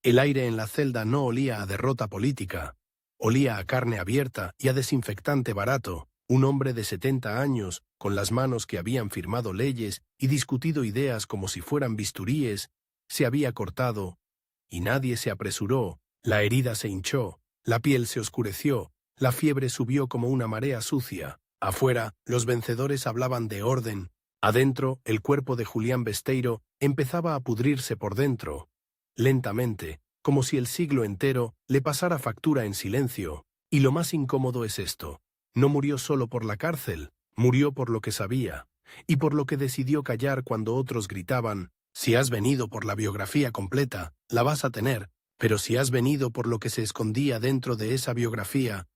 El aire en la celda no olía a derrota política, olía a carne abierta y a desinfectante barato. Un hombre de 70 años, con las manos que habían firmado leyes y discutido ideas como si fueran bisturíes, se había cortado, y nadie se apresuró. La herida se hinchó, la piel se oscureció, la fiebre subió como una marea sucia. Afuera, los vencedores hablaban de orden. Adentro, el cuerpo de Julián Besteiro empezaba a pudrirse por dentro. Lentamente, como si el siglo entero le pasara factura en silencio. Y lo más incómodo es esto: no murió solo por la cárcel, murió por lo que sabía, y por lo que decidió callar cuando otros gritaban: si has venido por la biografía completa, la vas a tener, pero si has venido por lo que se escondía dentro de esa biografía,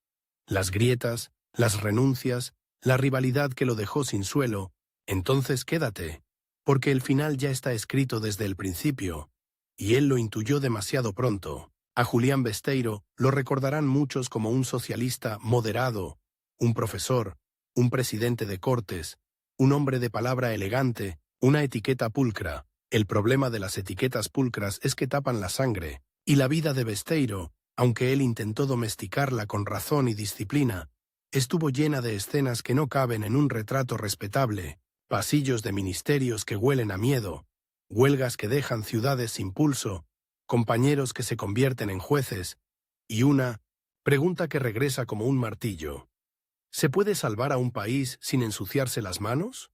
las grietas, las renuncias, la rivalidad que lo dejó sin suelo, entonces quédate, porque el final ya está escrito desde el principio. Y él lo intuyó demasiado pronto. A Julián Besteiro lo recordarán muchos como un socialista moderado, un profesor, un presidente de Cortes, un hombre de palabra elegante, una etiqueta pulcra. El problema de las etiquetas pulcras es que tapan la sangre, y la vida de Besteiro, aunque él intentó domesticarla con razón y disciplina, estuvo llena de escenas que no caben en un retrato respetable: pasillos de ministerios que huelen a miedo, huelgas que dejan ciudades sin pulso, compañeros que se convierten en jueces, y una pregunta que regresa como un martillo: ¿se puede salvar a un país sin ensuciarse las manos?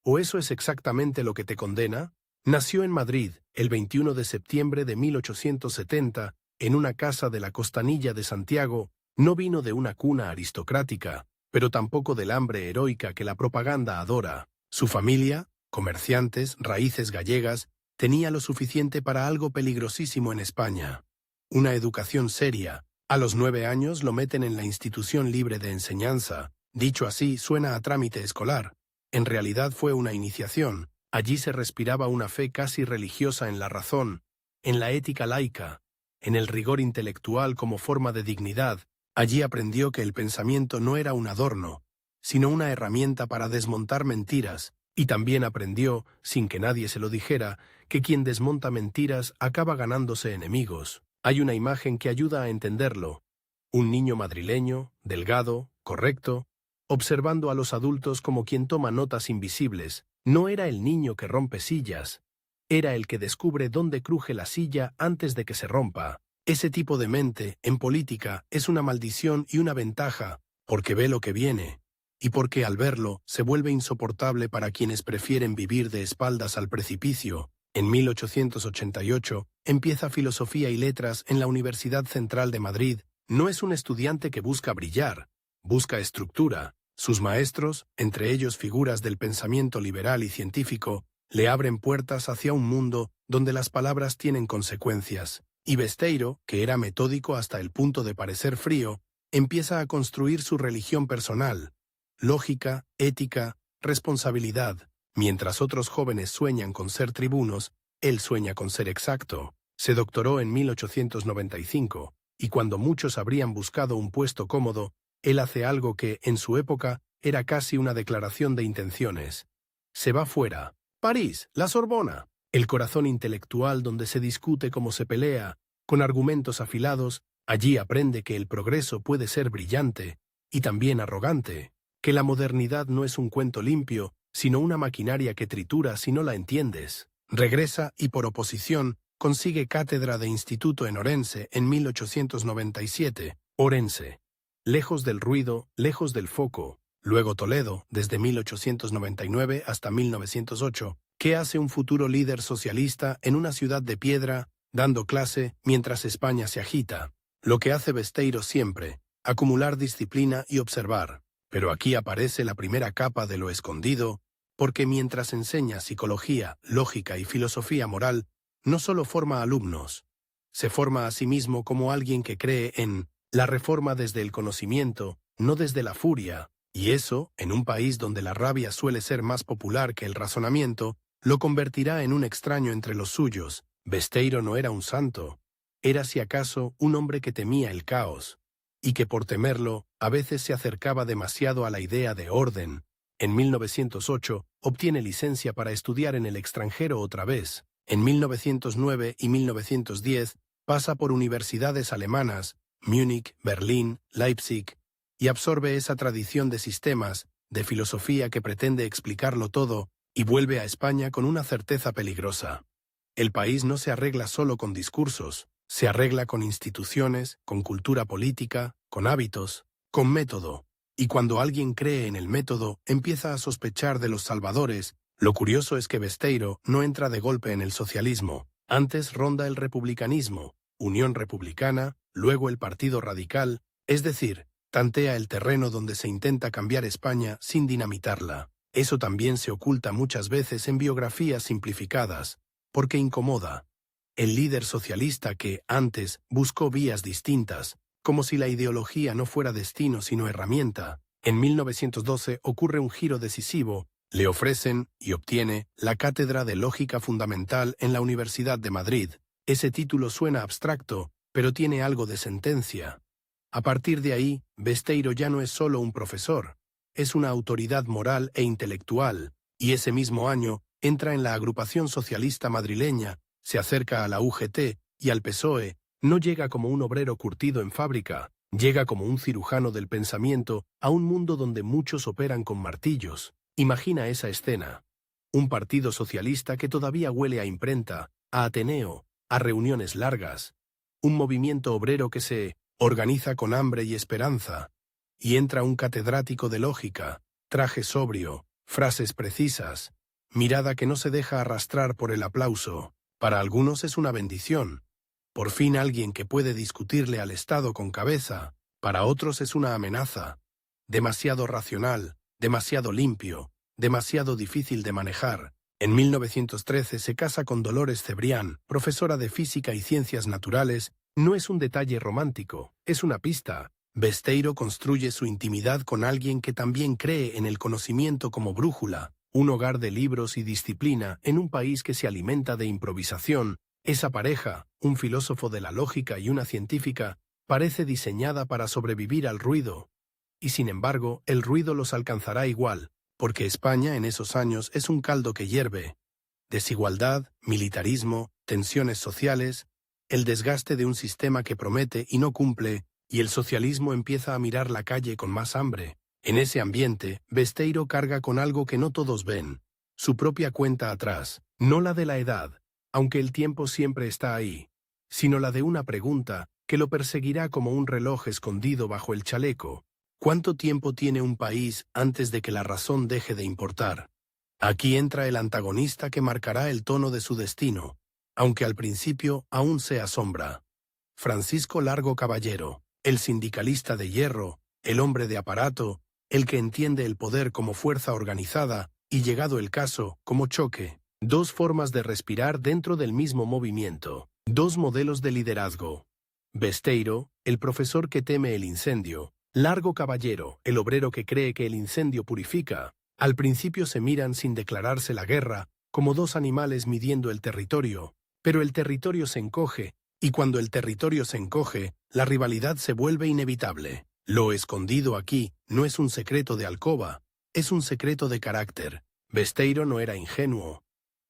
¿O eso es exactamente lo que te condena? Nació en Madrid, el 21 de septiembre de 1870, en una casa de la Costanilla de Santiago. No vino de una cuna aristocrática, pero tampoco del hambre heroica que la propaganda adora. Su familia, comerciantes, raíces gallegas, tenía lo suficiente para algo peligrosísimo en España: una educación seria. A los 9 años lo meten en la institución libre de enseñanza. Dicho así, suena a trámite escolar. En realidad fue una iniciación. Allí se respiraba una fe casi religiosa en la razón, en la ética laica, en el rigor intelectual como forma de dignidad. Allí aprendió que el pensamiento no era un adorno, sino una herramienta para desmontar mentiras, y también aprendió, sin que nadie se lo dijera, que quien desmonta mentiras acaba ganándose enemigos. Hay una imagen que ayuda a entenderlo: un niño madrileño, delgado, correcto, observando a los adultos como quien toma notas invisibles. No era el niño que rompe sillas, era el que descubre dónde cruje la silla antes de que se rompa. Ese tipo de mente, en política, es una maldición y una ventaja, porque ve lo que viene, y porque al verlo se vuelve insoportable para quienes prefieren vivir de espaldas al precipicio. En 1888 empieza Filosofía y Letras en la Universidad Central de Madrid. No es un estudiante que busca brillar, busca estructura. Sus maestros, entre ellos figuras del pensamiento liberal y científico, le abren puertas hacia un mundo donde las palabras tienen consecuencias. Y Besteiro, que era metódico hasta el punto de parecer frío, empieza a construir su religión personal: lógica, ética, responsabilidad. Mientras otros jóvenes sueñan con ser tribunos, él sueña con ser exacto. Se doctoró en 1895, y cuando muchos habrían buscado un puesto cómodo, él hace algo que, en su época, era casi una declaración de intenciones. Se va fuera. París, la Sorbona, el corazón intelectual donde se discute como se pelea, con argumentos afilados. Allí aprende que el progreso puede ser brillante, y también arrogante, que la modernidad no es un cuento limpio, sino una maquinaria que tritura si no la entiendes. Regresa y, por oposición, consigue cátedra de instituto en Orense en 1897. Orense, lejos del ruido, lejos del foco. Luego Toledo, desde 1899 hasta 1908. ¿Qué hace un futuro líder socialista en una ciudad de piedra, dando clase mientras España se agita? Lo que hace Besteiro siempre: acumular disciplina y observar. Pero aquí aparece la primera capa de lo escondido, porque mientras enseña psicología, lógica y filosofía moral, no solo forma alumnos, se forma a sí mismo como alguien que cree en la reforma desde el conocimiento, no desde la furia, y eso, en un país donde la rabia suele ser más popular que el razonamiento, lo convertirá en un extraño entre los suyos. Besteiro no era un santo, era si acaso un hombre que temía el caos, y que por temerlo, a veces se acercaba demasiado a la idea de orden. En 1908, obtiene licencia para estudiar en el extranjero otra vez. En 1909 y 1910, Pasa por universidades alemanas, Múnich, Berlín, Leipzig, y absorbe esa tradición de sistemas, de filosofía que pretende explicarlo todo, y vuelve a España con una certeza peligrosa. El país no se arregla solo con discursos, se arregla con instituciones, con cultura política, con hábitos, con método. Y cuando alguien cree en el método, empieza a sospechar de los salvadores. Lo curioso es que Besteiro no entra de golpe en el socialismo. Antes ronda el republicanismo, Unión Republicana, luego el Partido Radical, es decir, tantea el terreno donde se intenta cambiar España sin dinamitarla. Eso también se oculta muchas veces en biografías simplificadas, porque incomoda. El líder socialista que, antes, buscó vías distintas, como si la ideología no fuera destino sino herramienta. En 1912 ocurre un giro decisivo, le ofrecen, y obtiene, la cátedra de Lógica Fundamental en la Universidad de Madrid. Ese título suena abstracto, pero tiene algo de sentencia. A partir de ahí, Besteiro ya no es solo un profesor, es una autoridad moral e intelectual, y ese mismo año entra en la agrupación socialista madrileña, se acerca a la UGT y al PSOE, no llega como un obrero curtido en fábrica, llega como un cirujano del pensamiento a un mundo donde muchos operan con martillos. Imagina esa escena. Un partido socialista que todavía huele a imprenta, a Ateneo, a reuniones largas. Un movimiento obrero que se organiza con hambre y esperanza. Y entra un catedrático de lógica, traje sobrio, frases precisas, mirada que no se deja arrastrar por el aplauso. Para algunos es una bendición. Por fin alguien que puede discutirle al Estado con cabeza. Para otros es una amenaza. Demasiado racional, demasiado limpio, demasiado difícil de manejar. En 1913 se casa con Dolores Cebrián, profesora de Física y Ciencias Naturales. No es un detalle romántico, es una pista. Besteiro construye su intimidad con alguien que también cree en el conocimiento como brújula, un hogar de libros y disciplina en un país que se alimenta de improvisación. Esa pareja, un filósofo de la lógica y una científica, parece diseñada para sobrevivir al ruido. Y sin embargo, el ruido los alcanzará igual, porque España en esos años es un caldo que hierve. Desigualdad, militarismo, tensiones sociales, el desgaste de un sistema que promete y no cumple, y el socialismo empieza a mirar la calle con más hambre. En ese ambiente, Besteiro carga con algo que no todos ven, su propia cuenta atrás, no la de la edad, aunque el tiempo siempre está ahí, sino la de una pregunta que lo perseguirá como un reloj escondido bajo el chaleco. ¿Cuánto tiempo tiene un país antes de que la razón deje de importar? Aquí entra el antagonista que marcará el tono de su destino, aunque al principio aún sea sombra. Francisco Largo Caballero, el sindicalista de hierro, el hombre de aparato, el que entiende el poder como fuerza organizada y, llegado el caso, como choque. Dos formas de respirar dentro del mismo movimiento. Dos modelos de liderazgo. Besteiro, el profesor que teme el incendio. Largo Caballero, el obrero que cree que el incendio purifica. Al principio se miran sin declararse la guerra, como dos animales midiendo el territorio. Pero el territorio se encoge, y cuando el territorio se encoge, la rivalidad se vuelve inevitable. Lo escondido aquí no es un secreto de alcoba, es un secreto de carácter. Besteiro no era ingenuo.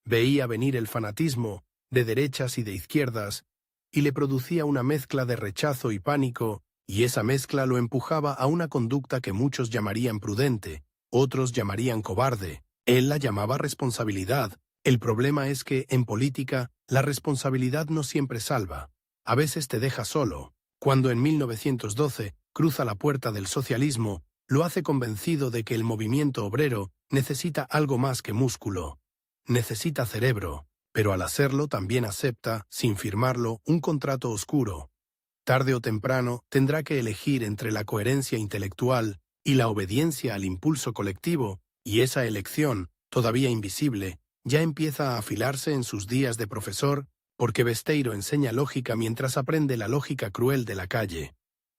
Veía venir el fanatismo, de derechas y de izquierdas, y le producía una mezcla de rechazo y pánico, y esa mezcla lo empujaba a una conducta que muchos llamarían prudente, otros llamarían cobarde. Él la llamaba responsabilidad. El problema es que, en política, la responsabilidad no siempre salva. A veces te deja solo. Cuando en 1912 cruza la puerta del socialismo, lo hace convencido de que el movimiento obrero necesita algo más que músculo. Necesita cerebro, pero al hacerlo también acepta, sin firmarlo, un contrato oscuro. Tarde o temprano tendrá que elegir entre la coherencia intelectual y la obediencia al impulso colectivo, y esa elección, todavía invisible, ya empieza a afilarse en sus días de profesor, porque Besteiro enseña lógica mientras aprende la lógica cruel de la calle.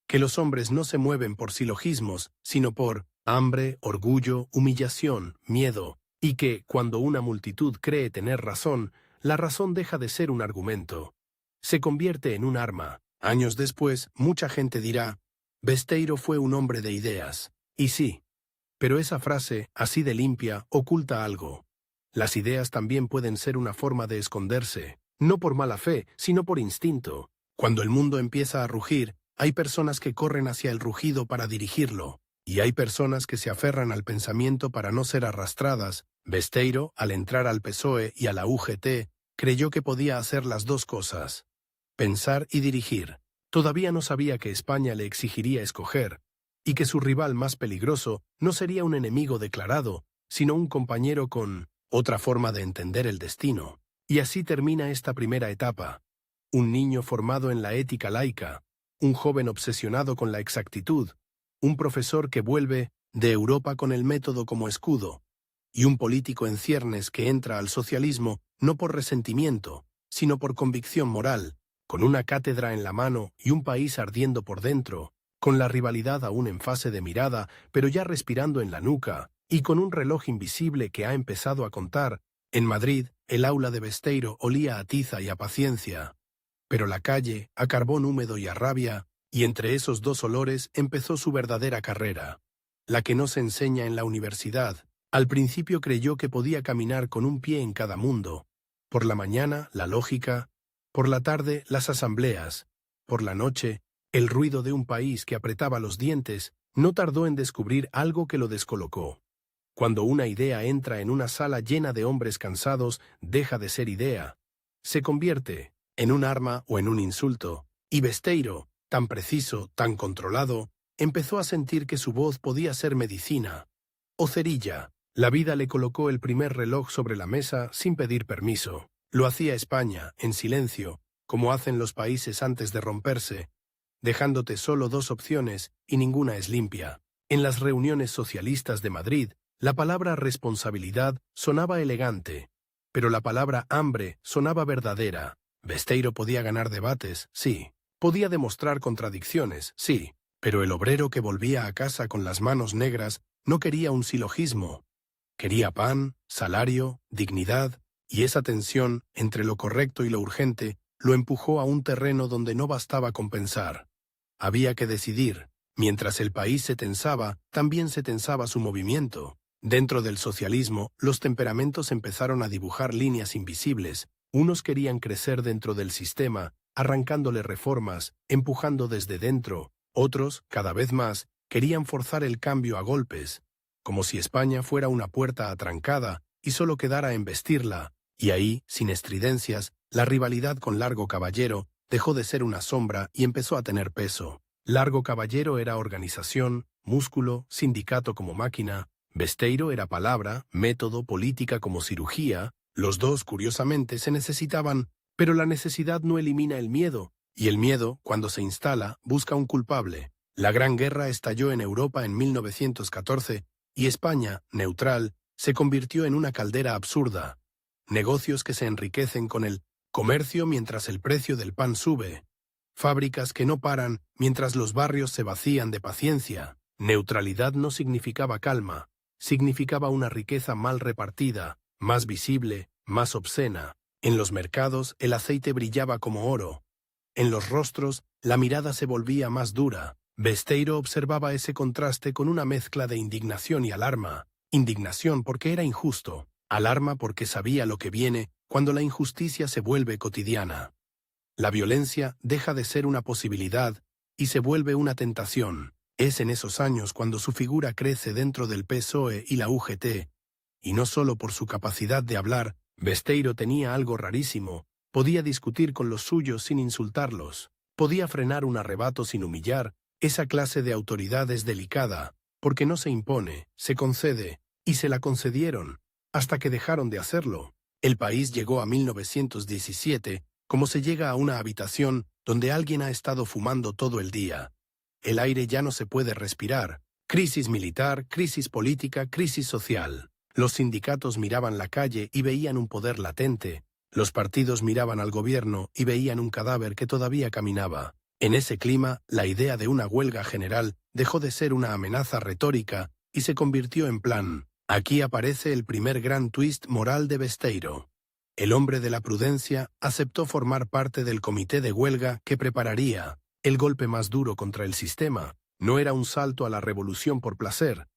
Que los hombres no se mueven por silogismos, sino por hambre, orgullo, humillación, miedo, y que, cuando una multitud cree tener razón, la razón deja de ser un argumento. Se convierte en un arma. Años después, mucha gente dirá, Besteiro fue un hombre de ideas. Y sí. Pero esa frase, así de limpia, oculta algo. Las ideas también pueden ser una forma de esconderse, no por mala fe, sino por instinto. Cuando el mundo empieza a rugir, hay personas que corren hacia el rugido para dirigirlo, y hay personas que se aferran al pensamiento para no ser arrastradas. Besteiro, al entrar al PSOE y a la UGT, creyó que podía hacer las dos cosas: pensar y dirigir. Todavía no sabía que España le exigiría escoger, y que su rival más peligroso no sería un enemigo declarado, sino un compañero con otra forma de entender el destino. Y así termina esta primera etapa. Un niño formado en la ética laica, un joven obsesionado con la exactitud, un profesor que vuelve de Europa con el método como escudo, y un político en ciernes que entra al socialismo no por resentimiento, sino por convicción moral, con una cátedra en la mano y un país ardiendo por dentro, con la rivalidad aún en fase de mirada, pero ya respirando en la nuca, y con un reloj invisible que ha empezado a contar. En Madrid, el aula de Besteiro olía a tiza y a paciencia, pero la calle, a carbón húmedo y a rabia, y entre esos dos olores empezó su verdadera carrera, la que no se enseña en la universidad. Al principio creyó que podía caminar con un pie en cada mundo. Por la mañana, la lógica; por la tarde, las asambleas; por la noche, el ruido de un país que apretaba los dientes. No tardó en descubrir algo que lo descolocó. Cuando una idea entra en una sala llena de hombres cansados, deja de ser idea. Se convierte en un arma o en un insulto. Y Besteiro, tan preciso, tan controlado, empezó a sentir que su voz podía ser medicina o cerilla. La vida le colocó el primer reloj sobre la mesa sin pedir permiso. Lo hacía España, en silencio, como hacen los países antes de romperse, dejándote solo dos opciones y ninguna es limpia. En las reuniones socialistas de Madrid, la palabra responsabilidad sonaba elegante, pero la palabra hambre sonaba verdadera. Besteiro podía ganar debates, sí. Podía demostrar contradicciones, sí. Pero el obrero que volvía a casa con las manos negras no quería un silogismo. Quería pan, salario, dignidad, y esa tensión entre lo correcto y lo urgente lo empujó a un terreno donde no bastaba con pensar. Había que decidir. Mientras el país se tensaba, también se tensaba su movimiento. Dentro del socialismo, los temperamentos empezaron a dibujar líneas invisibles. Unos querían crecer dentro del sistema, arrancándole reformas, empujando desde dentro. Otros, cada vez más, querían forzar el cambio a golpes, como si España fuera una puerta atrancada y solo quedara embestirla. Y ahí, sin estridencias, la rivalidad con Largo Caballero dejó de ser una sombra y empezó a tener peso. Largo Caballero era organización, músculo, sindicato como máquina. Besteiro era palabra, método, política como cirugía. Los dos, curiosamente, se necesitaban, pero la necesidad no elimina el miedo, y el miedo, cuando se instala, busca un culpable. La Gran Guerra estalló en Europa en 1914, y España, neutral, se convirtió en una caldera absurda. Negocios que se enriquecen con el comercio mientras el precio del pan sube. Fábricas que no paran mientras los barrios se vacían de paciencia. Neutralidad no significaba calma, significaba una riqueza mal repartida, más visible, más obscena. En los mercados el aceite brillaba como oro. En los rostros la mirada se volvía más dura. Besteiro observaba ese contraste con una mezcla de indignación y alarma. Indignación porque era injusto, alarma porque sabía lo que viene cuando la injusticia se vuelve cotidiana. La violencia deja de ser una posibilidad y se vuelve una tentación. Es en esos años cuando su figura crece dentro del PSOE y la UGT, y no solo por su capacidad de hablar. Besteiro tenía algo rarísimo: podía discutir con los suyos sin insultarlos, podía frenar un arrebato sin humillar. Esa clase de autoridad es delicada, porque no se impone, se concede, y se la concedieron, hasta que dejaron de hacerlo. El país llegó a 1917 como se llega a una habitación donde alguien ha estado fumando todo el día. El aire ya no se puede respirar. Crisis militar, crisis política, crisis social. Los sindicatos miraban la calle y veían un poder latente. Los partidos miraban al gobierno y veían un cadáver que todavía caminaba. En ese clima, la idea de una huelga general dejó de ser una amenaza retórica y se convirtió en plan. Aquí aparece el primer gran twist moral de Besteiro. El hombre de la prudencia aceptó formar parte del comité de huelga que prepararía el golpe más duro contra el sistema. No era un salto a la revolución por placer,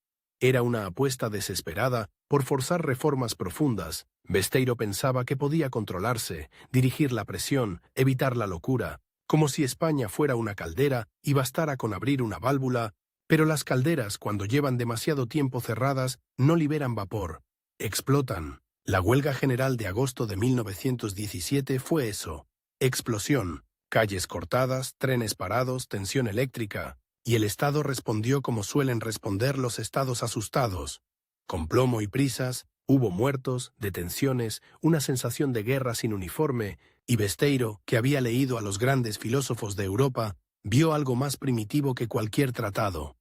era una apuesta desesperada por forzar reformas profundas. Besteiro pensaba que podía controlarse, dirigir la presión, evitar la locura. como si España fuera una caldera y bastara con abrir una válvula, pero las calderas, cuando llevan demasiado tiempo cerradas, no liberan vapor, explotan. La huelga general de agosto de 1917 fue eso: explosión, calles cortadas, trenes parados, tensión eléctrica, y el Estado respondió como suelen responder los estados asustados. Con plomo y prisas, hubo muertos, detenciones, una sensación de guerra sin uniforme, y Besteiro, que había leído a los grandes filósofos de Europa, vio algo más primitivo que cualquier tratado.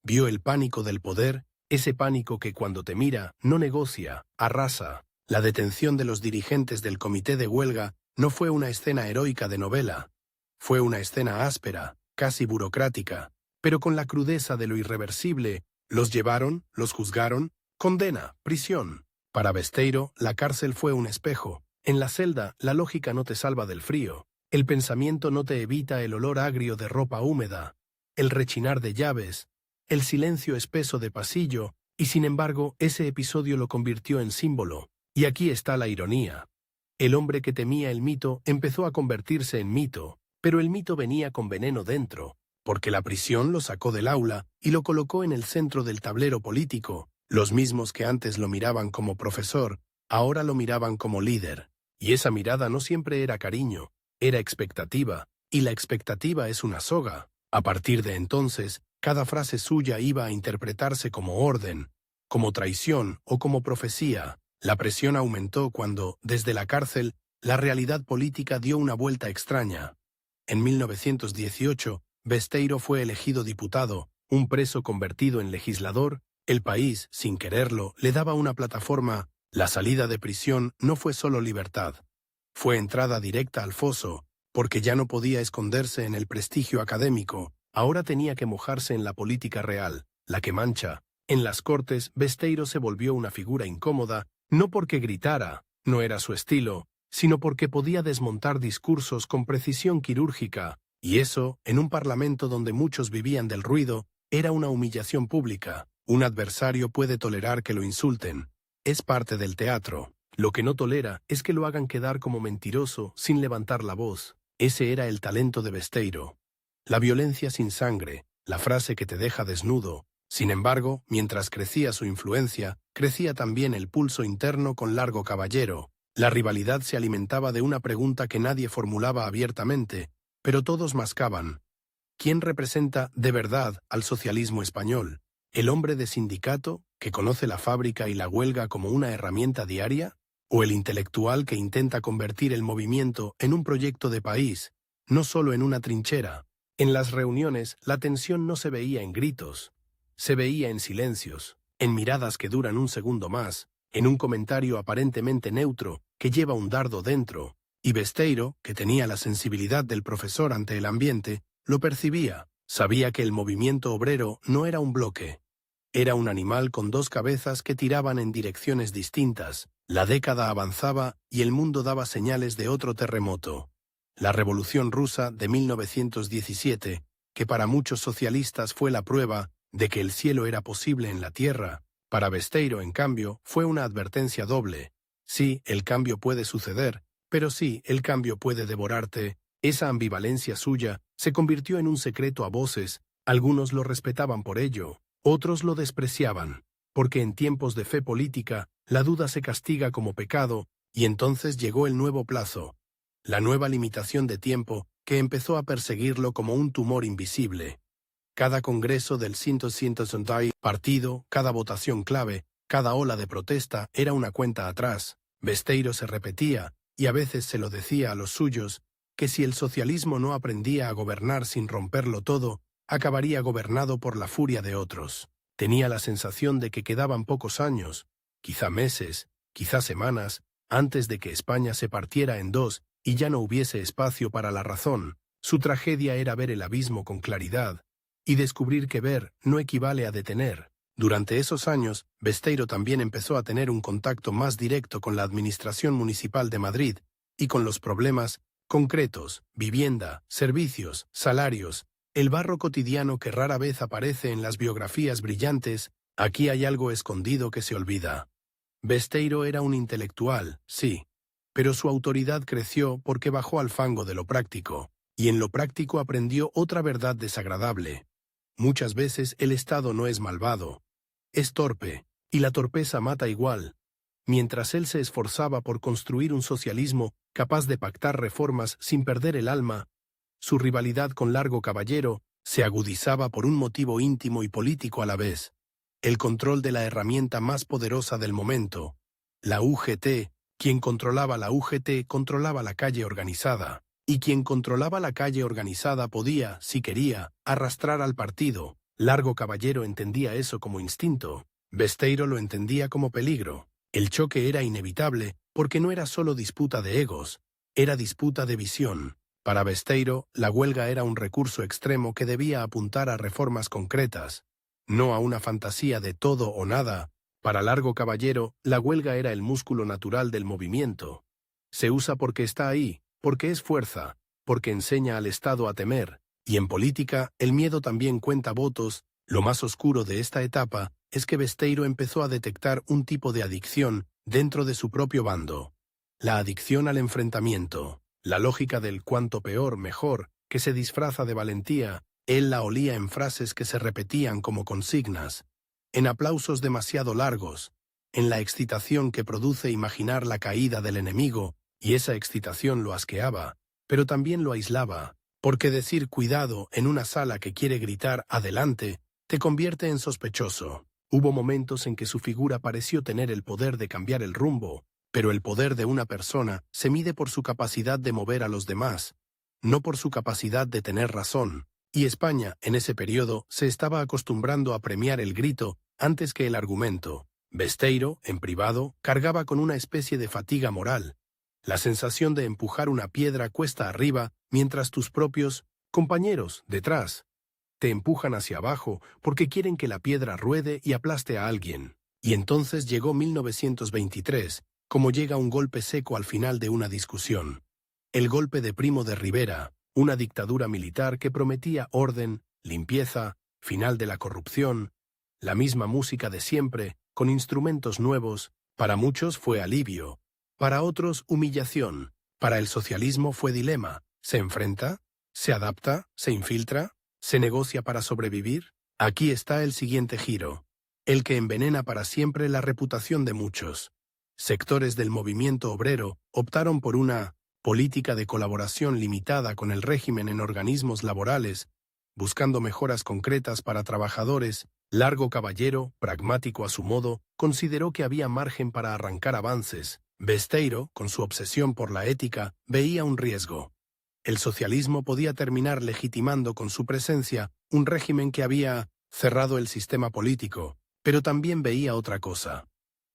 Vio el pánico del poder, ese pánico que cuando te mira, no negocia, arrasa. La detención de los dirigentes del comité de huelga no fue una escena heroica de novela. Fue una escena áspera, casi burocrática, pero con la crudeza de lo irreversible. Los llevaron, los juzgaron, condena, prisión. Para Besteiro, la cárcel fue un espejo. En la celda, la lógica no te salva del frío. El pensamiento no te evita el olor agrio de ropa húmeda, el rechinar de llaves, el silencio espeso de pasillo, y sin embargo, ese episodio lo convirtió en símbolo. Y aquí está la ironía. El hombre que temía el mito empezó a convertirse en mito, pero el mito venía con veneno dentro, porque la prisión lo sacó del aula y lo colocó en el centro del tablero político. Los mismos que antes lo miraban como profesor, ahora lo miraban como líder. Y esa mirada no siempre era cariño, era expectativa, y la expectativa es una soga. A partir de entonces, cada frase suya iba a interpretarse como orden, como traición o como profecía. La presión aumentó cuando, desde la cárcel, la realidad política dio una vuelta extraña. En 1918, Besteiro fue elegido diputado, un preso convertido en legislador. El país, sin quererlo, le daba una plataforma. La salida de prisión no fue solo libertad. Fue entrada directa al foso, porque ya no podía esconderse en el prestigio académico. Ahora tenía que mojarse en la política real, la que mancha. En las Cortes, Besteiro se volvió una figura incómoda, no porque gritara, no era su estilo, sino porque podía desmontar discursos con precisión quirúrgica, y eso, en un parlamento donde muchos vivían del ruido, era una humillación pública. Un adversario puede tolerar que lo insulten. Es parte del teatro. Lo que no tolera es que lo hagan quedar como mentiroso sin levantar la voz. Ese era el talento de Besteiro. La violencia sin sangre, la frase que te deja desnudo. Sin embargo, mientras crecía su influencia, crecía también el pulso interno con Largo Caballero. La rivalidad se alimentaba de una pregunta que nadie formulaba abiertamente, pero todos mascaban. ¿Quién representa de verdad al socialismo español? ¿El hombre de sindicato, que conoce la fábrica y la huelga como una herramienta diaria? ¿O el intelectual que intenta convertir el movimiento en un proyecto de país, no solo en una trinchera? En las reuniones, la tensión no se veía en gritos, se veía en silencios, en miradas que duran un segundo más, en un comentario aparentemente neutro que lleva un dardo dentro, y Besteiro, que tenía la sensibilidad del profesor ante el ambiente, lo percibía. Sabía que el movimiento obrero no era un bloque. Era un animal con dos cabezas que tiraban en direcciones distintas. La década avanzaba y el mundo daba señales de otro terremoto. La Revolución Rusa de 1917, que para muchos socialistas fue la prueba de que el cielo era posible en la tierra, para Besteiro, en cambio, fue una advertencia doble. Sí, el cambio puede suceder, pero sí, el cambio puede devorarte. Esa ambivalencia suya se convirtió en un secreto a voces. Algunos lo respetaban por ello, otros lo despreciaban, porque en tiempos de fe política, la duda se castiga como pecado, y entonces llegó el nuevo plazo, la nueva limitación de tiempo que empezó a perseguirlo como un tumor invisible. Cada congreso del 160 partido, cada votación clave, cada ola de protesta era una cuenta atrás. Besteiro se repetía, y a veces se lo decía a los suyos, que si el socialismo no aprendía a gobernar sin romperlo todo, acabaría gobernado por la furia de otros. Tenía la sensación de que quedaban pocos años, quizá meses, quizá semanas, antes de que España se partiera en dos y ya no hubiese espacio para la razón. Su tragedia era ver el abismo con claridad, y descubrir que ver no equivale a detener. Durante esos años, Besteiro también empezó a tener un contacto más directo con la administración municipal de Madrid y con los problemas concretos: vivienda, servicios, salarios, el barro cotidiano que rara vez aparece en las biografías brillantes. Aquí hay algo escondido que se olvida. Besteiro era un intelectual, sí, pero su autoridad creció porque bajó al fango de lo práctico. Y en lo práctico aprendió otra verdad desagradable. Muchas veces el Estado no es malvado, es torpe, y la torpeza mata igual. Mientras él se esforzaba por construir un socialismo capaz de pactar reformas sin perder el alma, su rivalidad con Largo Caballero se agudizaba por un motivo íntimo y político a la vez: el control de la herramienta más poderosa del momento, la UGT. Quien controlaba la UGT controlaba la calle organizada, y quien controlaba la calle organizada podía, si quería, arrastrar al partido. Largo Caballero entendía eso como instinto, Besteiro lo entendía como peligro. El choque era inevitable, porque no era solo disputa de egos, era disputa de visión. Para Besteiro, la huelga era un recurso extremo que debía apuntar a reformas concretas, no a una fantasía de todo o nada. Para Largo Caballero, la huelga era el músculo natural del movimiento. Se usa porque está ahí, porque es fuerza, porque enseña al Estado a temer, y en política el miedo también cuenta votos. Lo más oscuro de esta etapa es que Besteiro empezó a detectar un tipo de adicción dentro de su propio bando. La adicción al enfrentamiento, la lógica del cuanto peor, mejor, que se disfraza de valentía. Él la olía en frases que se repetían como consignas, en aplausos demasiado largos, en la excitación que produce imaginar la caída del enemigo, y esa excitación lo asqueaba, pero también lo aislaba, porque decir cuidado en una sala que quiere gritar adelante te convierte en sospechoso. Hubo momentos en que su figura pareció tener el poder de cambiar el rumbo, pero el poder de una persona se mide por su capacidad de mover a los demás, no por su capacidad de tener razón. Y España, en ese periodo, se estaba acostumbrando a premiar el grito antes que el argumento. Besteiro, en privado, cargaba con una especie de fatiga moral, la sensación de empujar una piedra cuesta arriba mientras tus propios compañeros, detrás, te empujan hacia abajo porque quieren que la piedra ruede y aplaste a alguien. Y entonces llegó 1923, como llega un golpe seco al final de una discusión. El golpe de Primo de Rivera, una dictadura militar que prometía orden, limpieza, final de la corrupción, la misma música de siempre, con instrumentos nuevos. Para muchos fue alivio, para otros humillación. Para el socialismo fue dilema: ¿se enfrenta? ¿Se adapta? ¿Se infiltra? ¿Se negocia para sobrevivir? Aquí está el siguiente giro, el que envenena para siempre la reputación de muchos. Sectores del movimiento obrero optaron por una política de colaboración limitada con el régimen en organismos laborales, buscando mejoras concretas para trabajadores. Largo Caballero, pragmático a su modo, consideró que había margen para arrancar avances. Besteiro, con su obsesión por la ética, veía un riesgo. El socialismo podía terminar legitimando con su presencia un régimen que había cerrado el sistema político, pero también veía otra cosa.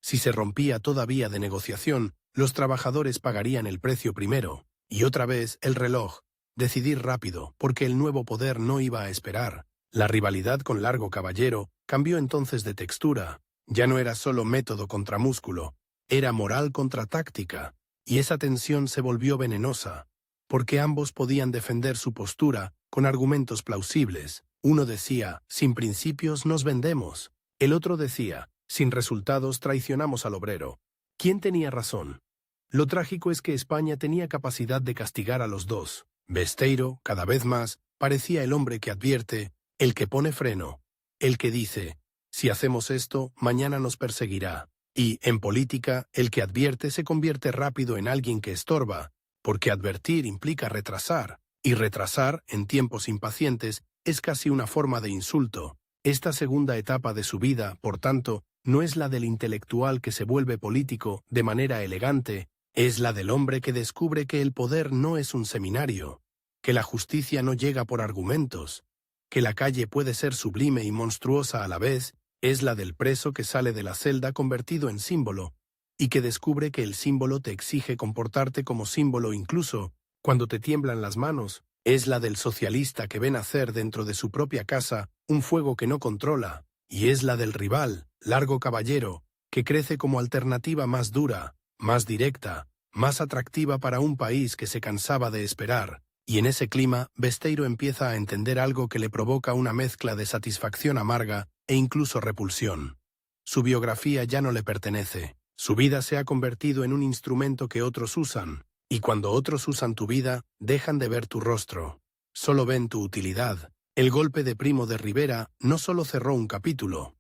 Si se rompía toda vía de negociación, los trabajadores pagarían el precio primero. Y otra vez el reloj: decidir rápido, porque el nuevo poder no iba a esperar. La rivalidad con Largo Caballero cambió entonces de textura. Ya no era solo método contra músculo, era moral contra táctica. Y esa tensión se volvió venenosa, porque ambos podían defender su postura con argumentos plausibles. Uno decía: sin principios nos vendemos. El otro decía: sin resultados traicionamos al obrero. ¿Quién tenía razón? Lo trágico es que España tenía capacidad de castigar a los dos. Besteiro, cada vez más, parecía el hombre que advierte, el que pone freno, el que dice: si hacemos esto, mañana nos perseguirá. Y, en política, el que advierte se convierte rápido en alguien que estorba, porque advertir implica retrasar, y retrasar, en tiempos impacientes, es casi una forma de insulto. Esta segunda etapa de su vida, por tanto, no es la del intelectual que se vuelve político de manera elegante, es la del hombre que descubre que el poder no es un seminario, que la justicia no llega por argumentos, que la calle puede ser sublime y monstruosa a la vez. Es la del preso que sale de la celda convertido en símbolo, y que descubre que el símbolo te exige comportarte como símbolo incluso cuando te tiemblan las manos. Es la del socialista que ve nacer dentro de su propia casa un fuego que no controla, y es la del rival, Largo Caballero, que crece como alternativa más dura, más directa, más atractiva para un país que se cansaba de esperar. Y en ese clima, Besteiro empieza a entender algo que le provoca una mezcla de satisfacción amarga e incluso repulsión. Su biografía ya no le pertenece. Su vida se ha convertido en un instrumento que otros usan, Y cuando otros usan tu vida, dejan de ver tu rostro. Solo ven tu utilidad. El golpe de Primo de Rivera no solo cerró un capítulo.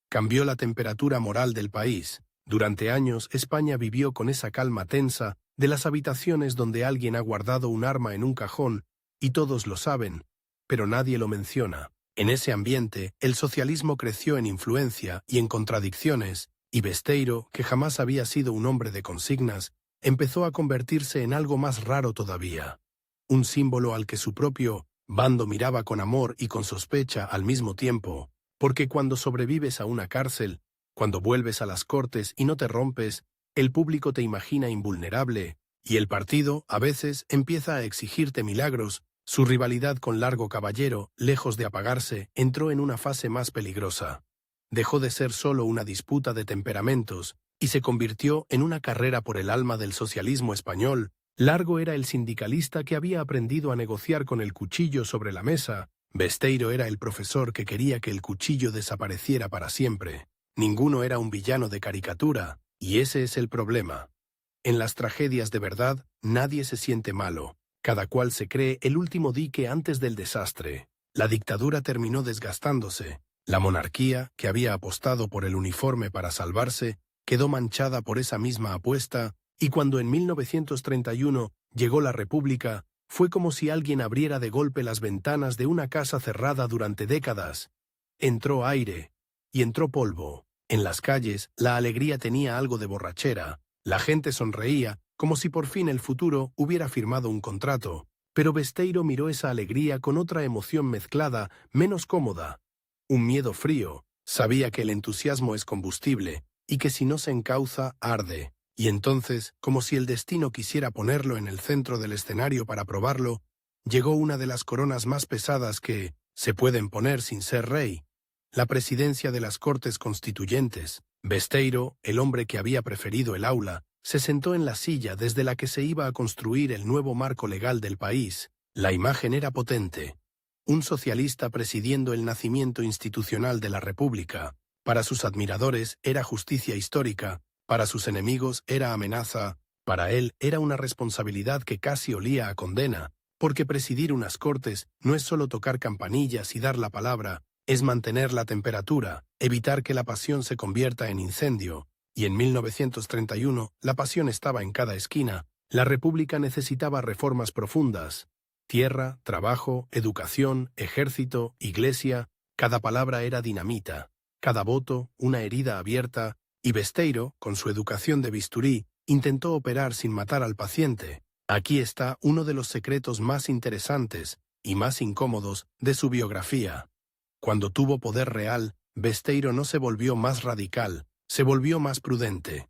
Cambió la temperatura moral del país. Durante años, España vivió con esa calma tensa de las habitaciones donde alguien ha guardado un arma en un cajón, y todos lo saben, pero nadie lo menciona. En ese ambiente, el socialismo creció en influencia y en contradicciones, y Besteiro, que jamás había sido un hombre de consignas, empezó a convertirse en algo más raro todavía. Un símbolo al que su propio bando miraba con amor y con sospecha al mismo tiempo, porque cuando sobrevives a una cárcel, cuando vuelves a las Cortes y no te rompes, el público te imagina invulnerable, y el partido, a veces, empieza a exigirte milagros. Su rivalidad con Largo Caballero, lejos de apagarse, entró en una fase más peligrosa. Dejó de ser solo una disputa de temperamentos, y se convirtió en una carrera por el alma del socialismo español. Largo era el sindicalista que había aprendido a negociar con el cuchillo sobre la mesa. Besteiro era el profesor que quería que el cuchillo desapareciera para siempre. Ninguno era un villano de caricatura, y ese es el problema. En las tragedias de verdad, nadie se siente malo. Cada cual se cree el último dique antes del desastre. La dictadura terminó desgastándose. La monarquía, que había apostado por el uniforme para salvarse, quedó manchada por esa misma apuesta, y cuando en 1931 llegó la República, fue como si alguien abriera de golpe las ventanas de una casa cerrada durante décadas. Entró aire, y entró polvo. En las calles, la alegría tenía algo de borrachera. La gente sonreía, como si por fin el futuro hubiera firmado un contrato. Pero Besteiro miró esa alegría con otra emoción mezclada, menos cómoda. Un miedo frío. Sabía que el entusiasmo es combustible, y que si no se encauza, arde. Y entonces, como si el destino quisiera ponerlo en el centro del escenario para probarlo, llegó una de las coronas más pesadas que se pueden poner sin ser rey. La presidencia de las Cortes Constituyentes. Besteiro, el hombre que había preferido el aula, se sentó en la silla desde la que se iba a construir el nuevo marco legal del país. La imagen era potente. Un socialista presidiendo el nacimiento institucional de la República. Para sus admiradores era justicia histórica, para sus enemigos era amenaza, para él era una responsabilidad que casi olía a condena, porque presidir unas Cortes no es solo tocar campanillas y dar la palabra, es mantener la temperatura, evitar que la pasión se convierta en incendio, y en 1931 la pasión estaba en cada esquina. La República necesitaba reformas profundas. Tierra, trabajo, educación, ejército, iglesia, cada palabra era dinamita, cada voto una herida abierta, y Besteiro, con su educación de bisturí, intentó operar sin matar al paciente. Aquí está uno de los secretos más interesantes y más incómodos de su biografía. Cuando tuvo poder real, Besteiro no se volvió más radical, se volvió más prudente.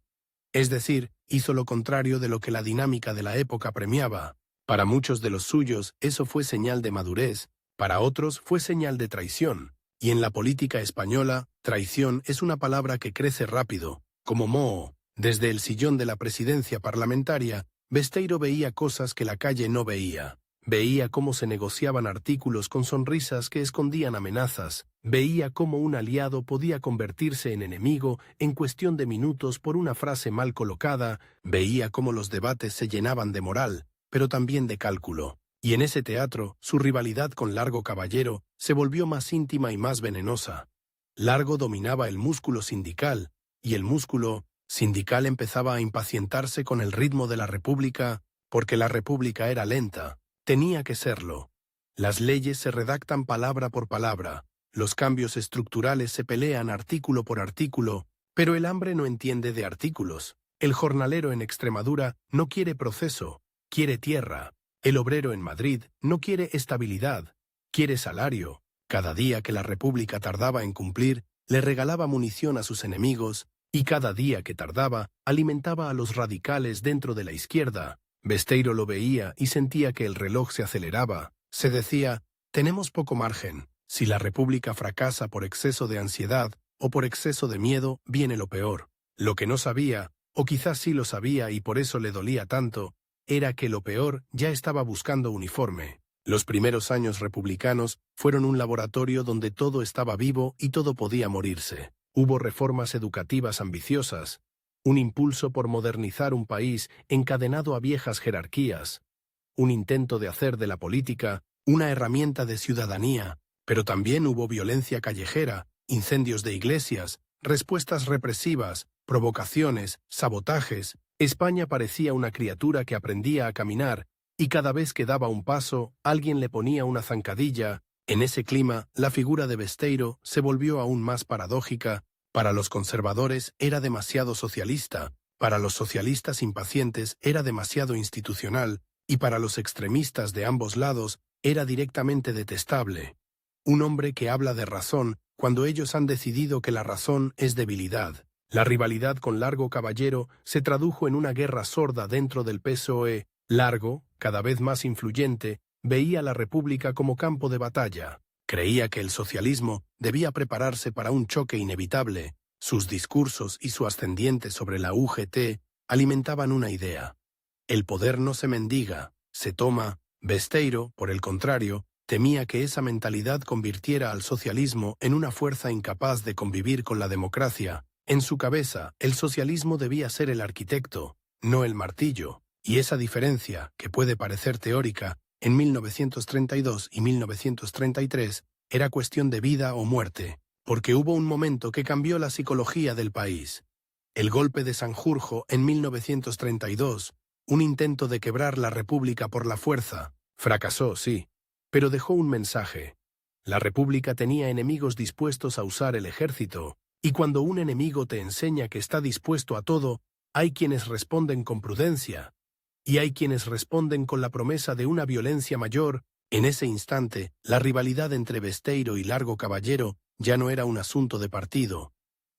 Es decir, hizo lo contrario de lo que la dinámica de la época premiaba. Para muchos de los suyos eso fue señal de madurez, para otros fue señal de traición. Y en la política española, traición es una palabra que crece rápido, como moho. Desde el sillón de la presidencia parlamentaria, Besteiro veía cosas que la calle no veía. Veía cómo se negociaban artículos con sonrisas que escondían amenazas. Veía cómo un aliado podía convertirse en enemigo en cuestión de minutos por una frase mal colocada. Veía cómo los debates se llenaban de moral, pero también de cálculo. Y en ese teatro, su rivalidad con Largo Caballero se volvió más íntima y más venenosa. Largo dominaba el músculo sindical, y el músculo sindical empezaba a impacientarse con el ritmo de la República, porque la República era lenta. Tenía que serlo. Las leyes se redactan palabra por palabra, los cambios estructurales se pelean artículo por artículo, pero el hambre no entiende de artículos. El jornalero en Extremadura no quiere proceso, quiere tierra. El obrero en Madrid no quiere estabilidad, quiere salario. Cada día que la República tardaba en cumplir, le regalaba munición a sus enemigos, y cada día que tardaba, alimentaba a los radicales dentro de la izquierda. Besteiro lo veía y sentía que el reloj se aceleraba. Se decía, tenemos poco margen. Si la República fracasa por exceso de ansiedad o por exceso de miedo, viene lo peor. Lo que no sabía, o quizás sí lo sabía y por eso le dolía tanto, era que lo peor ya estaba buscando uniforme. Los primeros años republicanos fueron un laboratorio donde todo estaba vivo y todo podía morirse. Hubo reformas educativas ambiciosas. un impulso por modernizar un país encadenado a viejas jerarquías, un intento de hacer de la política una herramienta de ciudadanía, pero también hubo violencia callejera, incendios de iglesias, respuestas represivas, provocaciones, sabotajes. España parecía una criatura que aprendía a caminar y cada vez que daba un paso, alguien le ponía una zancadilla. En ese clima, la figura de Besteiro se volvió aún más paradójica. Para los conservadores era demasiado socialista, para los socialistas impacientes era demasiado institucional, y para los extremistas de ambos lados era directamente detestable. Un hombre que habla de razón cuando ellos han decidido que la razón es debilidad. La rivalidad con Largo Caballero se tradujo en una guerra sorda dentro del PSOE. Largo, cada vez más influyente, veía la República como campo de batalla. Creía que el socialismo debía prepararse para un choque inevitable. Sus discursos y su ascendiente sobre la UGT alimentaban una idea. El poder no se mendiga, se toma. Besteiro, por el contrario, temía que esa mentalidad convirtiera al socialismo en una fuerza incapaz de convivir con la democracia. En su cabeza, el socialismo debía ser el arquitecto, no el martillo, y esa diferencia, que puede parecer teórica, en 1932 y 1933, era cuestión de vida o muerte, porque hubo un momento que cambió la psicología del país. El golpe de Sanjurjo en 1932, un intento de quebrar la República por la fuerza, fracasó, sí, pero dejó un mensaje. La República tenía enemigos dispuestos a usar el ejército, y cuando un enemigo te enseña que está dispuesto a todo, hay quienes responden con prudencia, y hay quienes responden con la promesa de una violencia mayor. En ese instante, la rivalidad entre Besteiro y Largo Caballero ya no era un asunto de partido.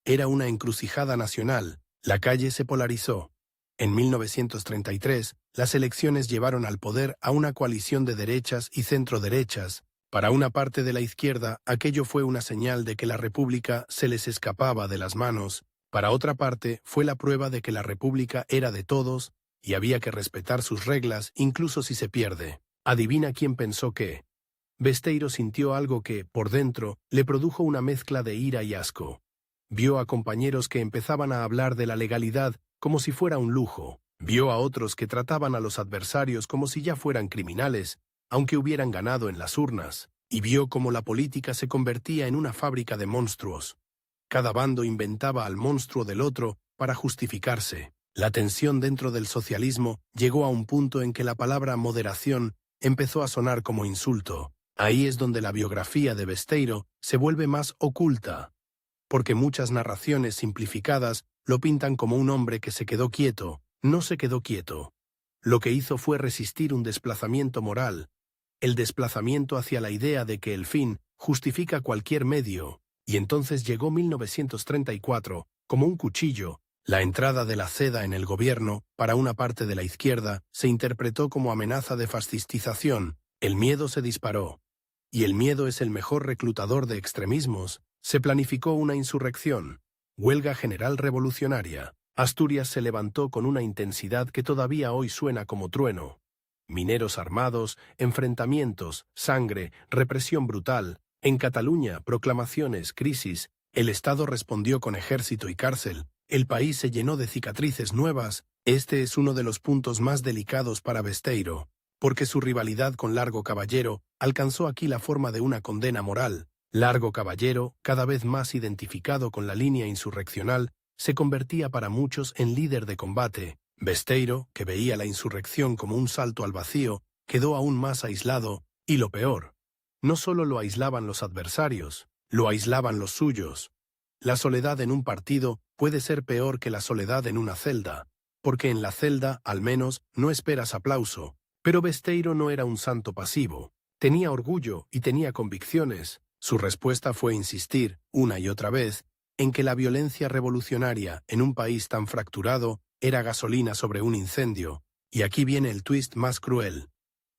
Era una encrucijada nacional. La calle se polarizó. En 1933, las elecciones llevaron al poder a una coalición de derechas y centroderechas. Para una parte de la izquierda, aquello fue una señal de que la República se les escapaba de las manos. Para otra parte, fue la prueba de que la República era de todos y había que respetar sus reglas incluso si se pierde. Adivina quién pensó qué. Besteiro sintió algo que, por dentro, le produjo una mezcla de ira y asco. Vio a compañeros que empezaban a hablar de la legalidad como si fuera un lujo. Vio a otros que trataban a los adversarios como si ya fueran criminales, aunque hubieran ganado en las urnas, y vio cómo la política se convertía en una fábrica de monstruos. Cada bando inventaba al monstruo del otro para justificarse. La tensión dentro del socialismo llegó a un punto en que la palabra moderación empezó a sonar como insulto. Ahí es donde la biografía de Besteiro se vuelve más oculta, porque muchas narraciones simplificadas lo pintan como un hombre que se quedó quieto. No se quedó quieto. Lo que hizo fue resistir un desplazamiento moral, el desplazamiento hacia la idea de que el fin justifica cualquier medio, y entonces llegó 1934, como un cuchillo. La entrada de la CEDA en el gobierno, para una parte de la izquierda, se interpretó como amenaza de fascistización. El miedo se disparó. Y el miedo es el mejor reclutador de extremismos. Se planificó una insurrección. Huelga general revolucionaria. Asturias se levantó con una intensidad que todavía hoy suena como trueno. Mineros armados, enfrentamientos, sangre, represión brutal. En Cataluña, proclamaciones, crisis. El Estado respondió con ejército y cárcel. El país se llenó de cicatrices nuevas. Este es uno de los puntos más delicados para Besteiro, porque su rivalidad con Largo Caballero alcanzó aquí la forma de una condena moral. Largo Caballero, cada vez más identificado con la línea insurreccional, se convertía para muchos en líder de combate. Besteiro, que veía la insurrección como un salto al vacío, quedó aún más aislado, y lo peor, no solo lo aislaban los adversarios, lo aislaban los suyos. La soledad en un partido puede ser peor que la soledad en una celda, porque en la celda, al menos, no esperas aplauso. Pero Besteiro no era un santo pasivo. Tenía orgullo y tenía convicciones. Su respuesta fue insistir, una y otra vez, en que la violencia revolucionaria en un país tan fracturado era gasolina sobre un incendio. Y aquí viene el twist más cruel.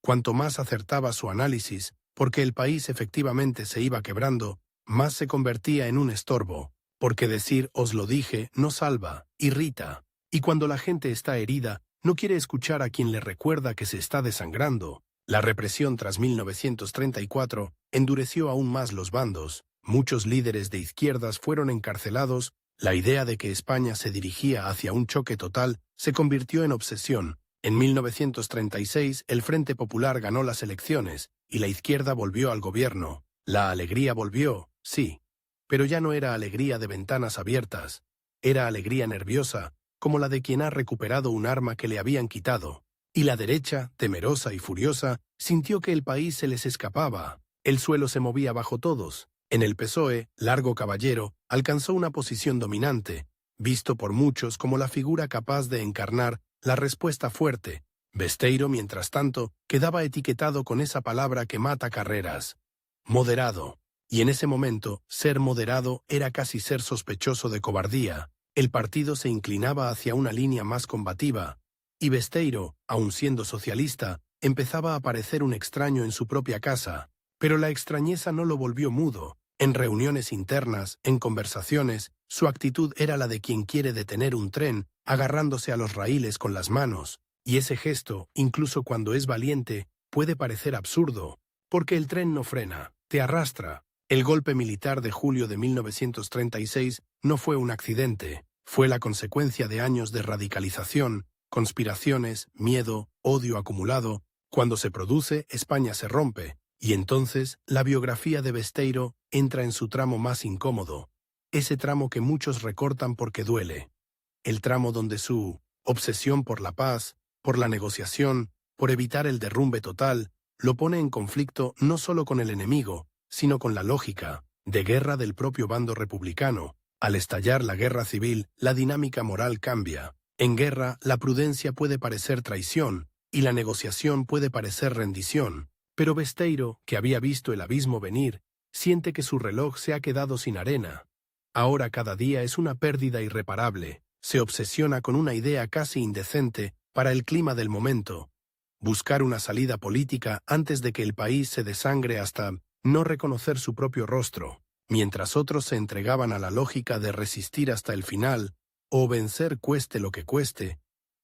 Cuanto más acertaba su análisis, porque el país efectivamente se iba quebrando, más se convertía en un estorbo, porque decir «os lo dije» no salva, irrita. Y cuando la gente está herida, no quiere escuchar a quien le recuerda que se está desangrando. La represión tras 1934 endureció aún más los bandos. Muchos líderes de izquierdas fueron encarcelados La idea de que España se dirigía hacia un choque total se convirtió en obsesión. En 1936 el Frente Popular ganó las elecciones y la izquierda volvió al gobierno. La alegría volvió, sí, pero ya no era alegría de ventanas abiertas. Era alegría nerviosa, como la de quien ha recuperado un arma que le habían quitado. Y la derecha, temerosa y furiosa, sintió que el país se les escapaba. El suelo se movía bajo todos. En el PSOE, Largo Caballero alcanzó una posición dominante, visto por muchos como la figura capaz de encarnar la respuesta fuerte. Besteiro, mientras tanto, quedaba etiquetado con esa palabra que mata carreras: moderado. Y en ese momento, ser moderado era casi ser sospechoso de cobardía. El partido se inclinaba hacia una línea más combativa, y Besteiro, aun siendo socialista, empezaba a parecer un extraño en su propia casa. Pero la extrañeza no lo volvió mudo. En reuniones internas, en conversaciones, su actitud era la de quien quiere detener un tren, agarrándose a los raíles con las manos. Y ese gesto, incluso cuando es valiente, puede parecer absurdo, porque el tren no frena, te arrastra. El golpe militar de julio de 1936 no fue un accidente, fue la consecuencia de años de radicalización, conspiraciones, miedo, odio acumulado. Cuando se produce, España se rompe. Y entonces, la biografía de Besteiro entra en su tramo más incómodo, ese tramo que muchos recortan porque duele, el tramo donde su obsesión por la paz, por la negociación, por evitar el derrumbe total, lo pone en conflicto no solo con el enemigo, sino con la lógica de guerra del propio bando republicano. Al estallar la guerra civil, la dinámica moral cambia. En guerra, la prudencia puede parecer traición, y la negociación puede parecer rendición. Pero Besteiro, que había visto el abismo venir, siente que su reloj se ha quedado sin arena. Ahora cada día es una pérdida irreparable. Se obsesiona con una idea casi indecente para el clima del momento: buscar una salida política antes de que el país se desangre hasta no reconocer su propio rostro. Mientras otros se entregaban a la lógica de resistir hasta el final, o vencer cueste lo que cueste,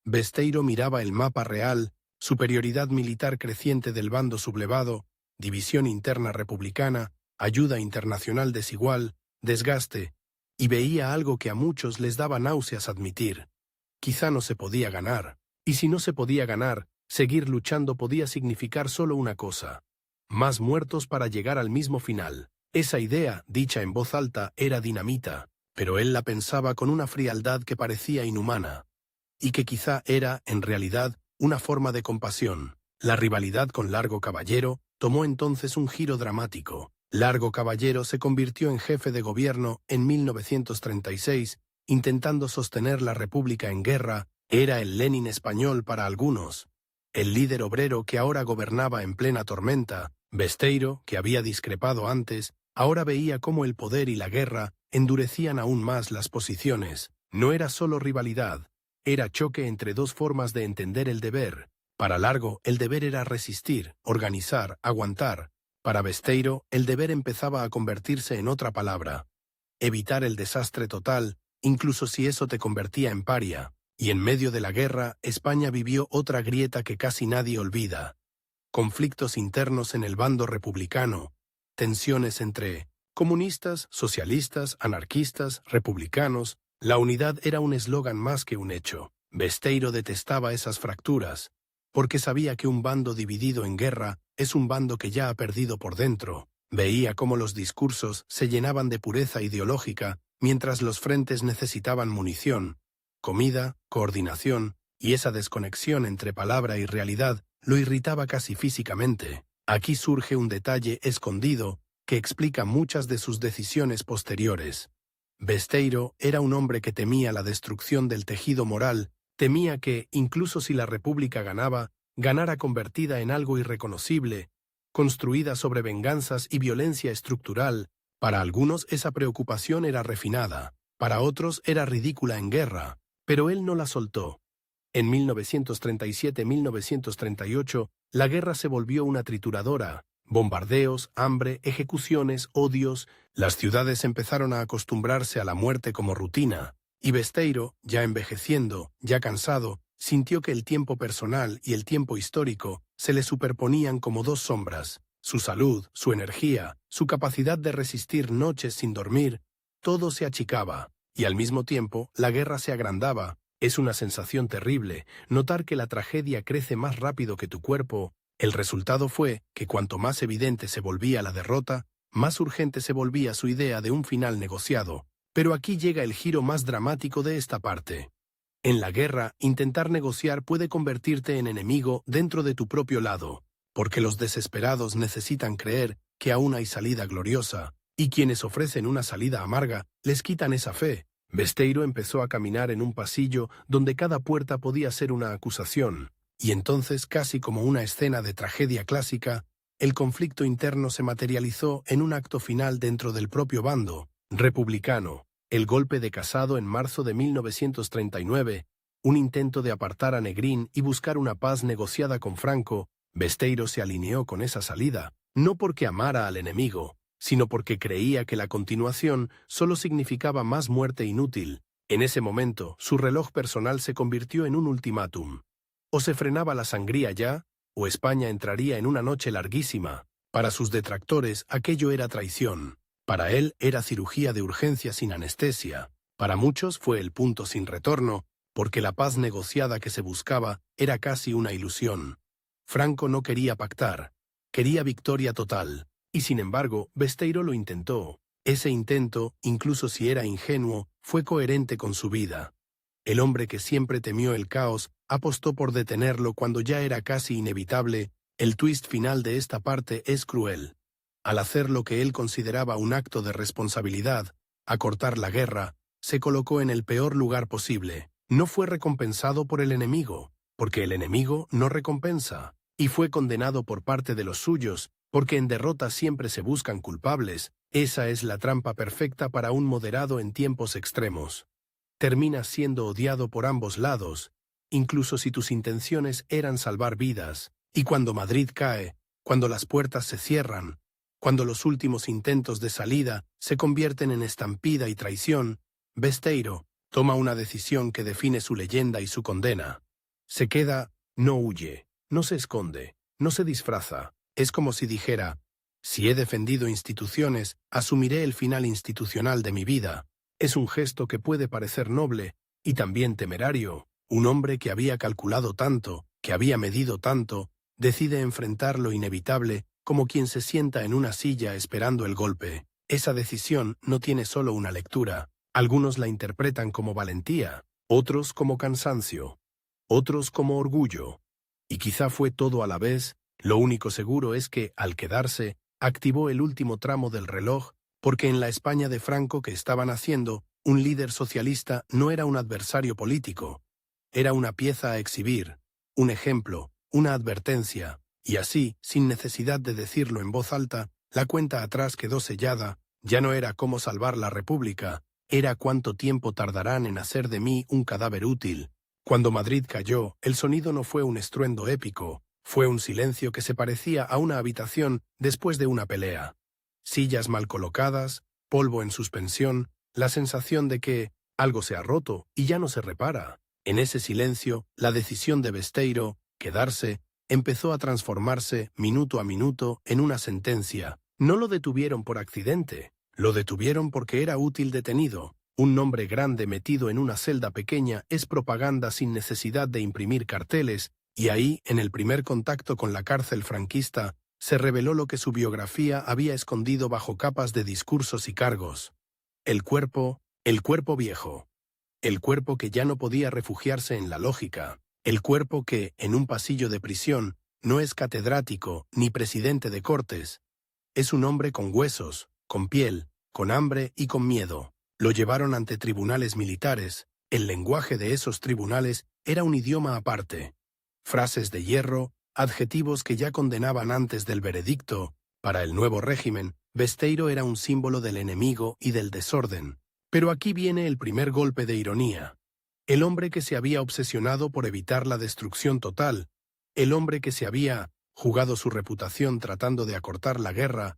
Besteiro miraba el mapa real: superioridad militar creciente del bando sublevado, división interna republicana, ayuda internacional desigual, desgaste, y veía algo que a muchos les daba náuseas admitir. Quizá no se podía ganar, y si no se podía ganar, seguir luchando podía significar solo una cosa: más muertos para llegar al mismo final. Esa idea, dicha en voz alta, era dinamita, pero él la pensaba con una frialdad que parecía inhumana, y que quizá era, en realidad, una forma de compasión. La rivalidad con Largo Caballero tomó entonces un giro dramático. Largo Caballero se convirtió en jefe de gobierno en 1936, intentando sostener la República en guerra. Era el Lenin español para algunos, el líder obrero que ahora gobernaba en plena tormenta. Besteiro, que había discrepado antes, ahora veía cómo el poder y la guerra endurecían aún más las posiciones. No era solo rivalidad, era choque entre dos formas de entender el deber. Para Largo, el deber era resistir, organizar, aguantar. Para Besteiro, el deber empezaba a convertirse en otra palabra: evitar el desastre total, incluso si eso te convertía en paria. Y en medio de la guerra, España vivió otra grieta que casi nadie olvida: conflictos internos en el bando republicano, tensiones entre comunistas, socialistas, anarquistas, republicanos. La unidad era un eslogan más que un hecho. Besteiro detestaba esas fracturas, porque sabía que un bando dividido en guerra es un bando que ya ha perdido por dentro. Veía cómo los discursos se llenaban de pureza ideológica, mientras los frentes necesitaban munición, comida, coordinación, y esa desconexión entre palabra y realidad lo irritaba casi físicamente. Aquí surge un detalle escondido que explica muchas de sus decisiones posteriores. Besteiro era un hombre que temía la destrucción del tejido moral, temía que, incluso si la República ganaba, ganara convertida en algo irreconocible, construida sobre venganzas y violencia estructural. Para algunos esa preocupación era refinada, para otros era ridícula en guerra, pero él no la soltó. En 1937-1938, la guerra se volvió una trituradora. Bombardeos, hambre, ejecuciones, odios. Las ciudades empezaron a acostumbrarse a la muerte como rutina, y Besteiro, ya envejeciendo, ya cansado, sintió que el tiempo personal y el tiempo histórico se le superponían como dos sombras. Su salud, su energía, su capacidad de resistir noches sin dormir, todo se achicaba. Y al mismo tiempo, la guerra se agrandaba. Es una sensación terrible, notar que la tragedia crece más rápido que tu cuerpo. El resultado fue que cuanto más evidente se volvía la derrota, más urgente se volvía su idea de un final negociado. Pero aquí llega el giro más dramático de esta parte. En la guerra, intentar negociar puede convertirte en enemigo dentro de tu propio lado, porque los desesperados necesitan creer que aún hay salida gloriosa, y quienes ofrecen una salida amarga les quitan esa fe. Besteiro empezó a caminar en un pasillo donde cada puerta podía ser una acusación, y entonces, casi como una escena de tragedia clásica, el conflicto interno se materializó en un acto final dentro del propio bando republicano. El golpe de Casado en marzo de 1939, un intento de apartar a Negrín y buscar una paz negociada con Franco. Besteiro se alineó con esa salida, no porque amara al enemigo, sino porque creía que la continuación solo significaba más muerte inútil. En ese momento, su reloj personal se convirtió en un ultimátum. O se frenaba la sangría ya, o España entraría en una noche larguísima. Para sus detractores, aquello era traición. Para él era cirugía de urgencia sin anestesia. Para muchos fue el punto sin retorno, porque la paz negociada que se buscaba era casi una ilusión. Franco no quería pactar, quería victoria total, y sin embargo, Besteiro lo intentó. Ese intento, incluso si era ingenuo, fue coherente con su vida. El hombre que siempre temió el caos, apostó por detenerlo cuando ya era casi inevitable. El twist final de esta parte es cruel. Al hacer lo que él consideraba un acto de responsabilidad, acortar la guerra, se colocó en el peor lugar posible. No fue recompensado por el enemigo, porque el enemigo no recompensa, y fue condenado por parte de los suyos, porque en derrota siempre se buscan culpables. Esa es la trampa perfecta para un moderado en tiempos extremos. Terminas siendo odiado por ambos lados, incluso si tus intenciones eran salvar vidas. Y cuando Madrid cae, cuando las puertas se cierran, cuando los últimos intentos de salida se convierten en estampida y traición, Besteiro toma una decisión que define su leyenda y su condena. Se queda, no huye, no se esconde, no se disfraza. Es como si dijera: si he defendido instituciones, asumiré el final institucional de mi vida. Es un gesto que puede parecer noble y también temerario. Un hombre que había calculado tanto, que había medido tanto, decide enfrentar lo inevitable como quien se sienta en una silla esperando el golpe. Esa decisión no tiene solo una lectura. Algunos la interpretan como valentía, otros como cansancio, otros como orgullo. Y quizá fue todo a la vez. Lo único seguro es que, al quedarse, activó el último tramo del reloj, porque en la España de Franco que estaban haciendo, un líder socialista no era un adversario político. Era una pieza a exhibir, un ejemplo, una advertencia. Y así, sin necesidad de decirlo en voz alta, la cuenta atrás quedó sellada. Ya no era cómo salvar la República, era cuánto tiempo tardarán en hacer de mí un cadáver útil. Cuando Madrid cayó, el sonido no fue un estruendo épico, fue un silencio que se parecía a una habitación después de una pelea. Sillas mal colocadas, polvo en suspensión, la sensación de que algo se ha roto y ya no se repara. En ese silencio, la decisión de Besteiro, quedarse, empezó a transformarse, minuto a minuto, en una sentencia. No lo detuvieron por accidente, lo detuvieron porque era útil detenido. Un nombre grande metido en una celda pequeña es propaganda sin necesidad de imprimir carteles, y ahí, en el primer contacto con la cárcel franquista, se reveló lo que su biografía había escondido bajo capas de discursos y cargos. El cuerpo viejo. El cuerpo que ya no podía refugiarse en la lógica. El cuerpo que, en un pasillo de prisión, no es catedrático ni presidente de Cortes. Es un hombre con huesos, con piel, con hambre y con miedo. Lo llevaron ante tribunales militares. El lenguaje de esos tribunales era un idioma aparte. Frases de hierro, adjetivos que ya condenaban antes del veredicto. Para el nuevo régimen, Besteiro era un símbolo del enemigo y del desorden. Pero aquí viene el primer golpe de ironía. El hombre que se había obsesionado por evitar la destrucción total, el hombre que se había jugado su reputación tratando de acortar la guerra,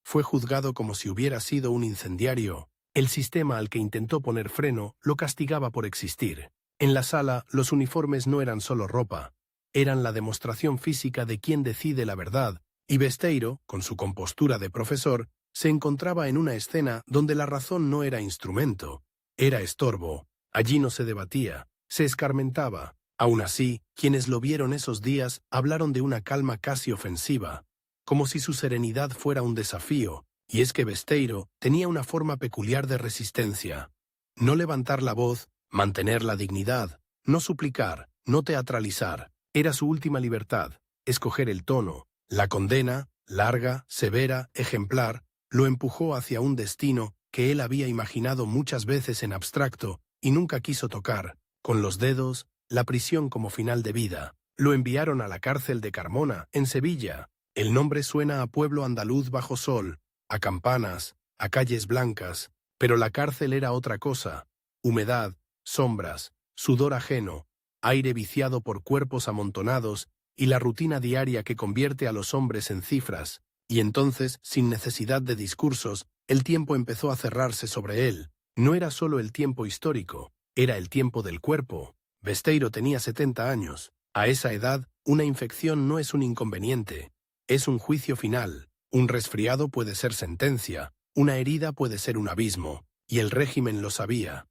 fue juzgado como si hubiera sido un incendiario. El sistema al que intentó poner freno lo castigaba por existir. En la sala, los uniformes no eran solo ropa, eran la demostración física de quién decide la verdad, y Besteiro, con su compostura de profesor, se encontraba en una escena donde la razón no era instrumento, Era estorbo. Allí no se debatía, se escarmentaba. Aún así, quienes lo vieron esos días hablaron de una calma casi ofensiva, como si su serenidad fuera un desafío, y es que Besteiro tenía una forma peculiar de resistencia. No levantar la voz, mantener la dignidad, no suplicar, no teatralizar. Era su última libertad, escoger el tono. La condena, larga, severa, ejemplar, lo empujó hacia un destino que él había imaginado muchas veces en abstracto y nunca quiso tocar, con los dedos, la prisión como final de vida. Lo enviaron a la cárcel de Carmona, en Sevilla. El nombre suena a pueblo andaluz bajo sol, a campanas, a calles blancas, pero la cárcel era otra cosa: humedad, sombras, sudor ajeno, aire viciado por cuerpos amontonados y la rutina diaria que convierte a los hombres en cifras. Y entonces, sin necesidad de discursos, el tiempo empezó a cerrarse sobre él. No era solo el tiempo histórico, era el tiempo del cuerpo. Besteiro tenía 70 años. A esa edad, una infección no es un inconveniente, es un juicio final. Un resfriado puede ser sentencia, una herida puede ser un abismo, y el régimen lo sabía.